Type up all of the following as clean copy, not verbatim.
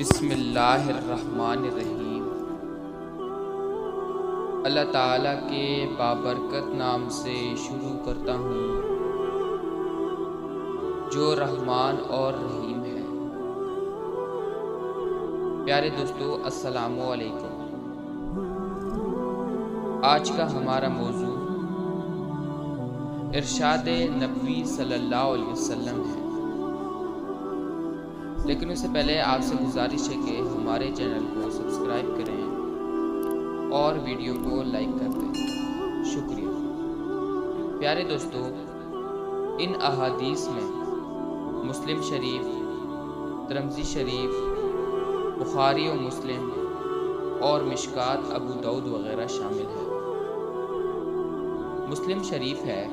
بسم اللہ الرحمن الرحیم۔ اللہ تعالیٰ کے بابرکت نام سے شروع کرتا ہوں جو رحمان اور رحیم ہے۔ پیارے دوستو، السلام علیکم۔ آج کا ہمارا موضوع ارشاد نبوی صلی اللہ علیہ وسلم ہے، لیکن اس سے پہلے آپ سے گزارش ہے کہ ہمارے چینل کو سبسکرائب کریں اور ویڈیو کو لائک کر دیں۔ شکریہ۔ پیارے دوستو، ان احادیث میں مسلم شریف، ترمذی شریف، بخاری و مسلم اور مشکات ابو داؤد وغیرہ شامل ہے۔ مسلم شریف ہے،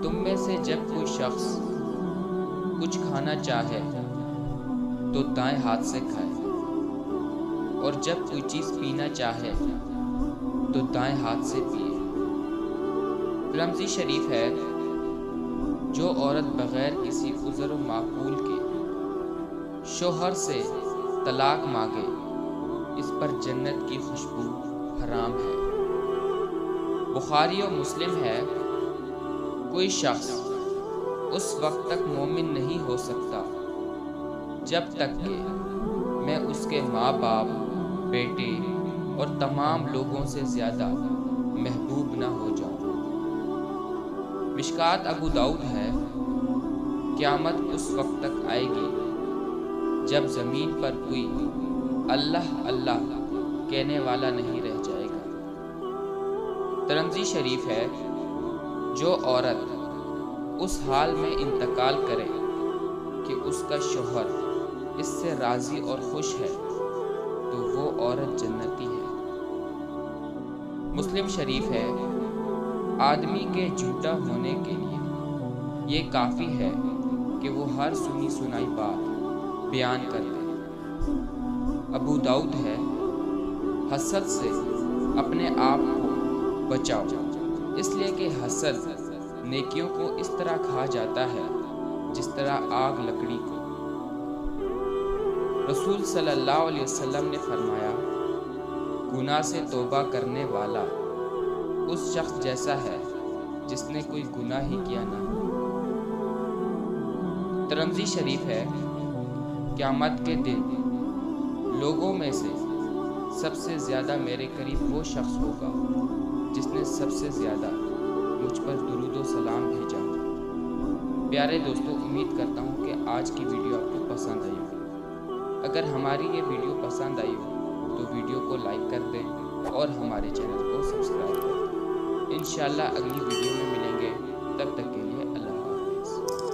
تم میں سے جب کوئی شخص کچھ کھانا چاہے تو دائیں ہاتھ سے کھائے، اور جب کوئی چیز پینا چاہے تو دائیں ہاتھ سے پیے۔ ترمذی شریف ہے، جو عورت بغیر کسی عذر و معقول کے شوہر سے طلاق مانگے، اس پر جنت کی خوشبو حرام ہے۔ بخاری و مسلم ہے، کوئی شخص اس وقت تک مومن نہیں ہو سکتا جب تک کہ میں اس کے ماں باپ، بیٹے اور تمام لوگوں سے زیادہ محبوب نہ ہو جاؤں۔ مشکات ابو داؤد ہے، قیامت اس وقت تک آئے گی جب زمین پر کوئی اللہ اللہ کہنے والا نہیں رہ جائے گا۔ ترمذی شریف ہے، جو عورت اس حال میں انتقال کرے کہ اس کا شوہر اس سے راضی اور خوش ہے تو وہ عورت جنتی ہے۔ مسلم شریف ہے، آدمی کے جھوٹا ہونے کے لیے یہ کافی ہے کہ وہ ہر سنی سنائی بات بیان کر دے۔ ابو داؤد ہے، حسد سے اپنے آپ کو بچاؤ، اس لیے کہ حسد نیکیوں کو اس طرح کھا جاتا ہے جس طرح آگ لکڑی کو۔ رسول صلی اللہ علیہ وسلم نے فرمایا، گناہ سے توبہ کرنے والا اس شخص جیسا ہے جس نے کوئی گناہ ہی کیا نہ ہو۔ ترمذی شریف ہے، قیامت کے دن لوگوں میں سے سب سے زیادہ میرے قریب وہ شخص ہوگا جس نے سب سے زیادہ مجھ پر درود و سلام بھیجا۔ پیارے دوستو، امید کرتا ہوں کہ آج کی ویڈیو آپ کو پسند آئی ہوگی۔ اگر ہماری یہ ویڈیو پسند آئی ہو تو ویڈیو کو لائک کر دیں اور ہمارے چینل کو سبسکرائب کر دیں۔ انشاءاللہ اگلی ویڈیو میں ملیں گے، تب تک کے لیے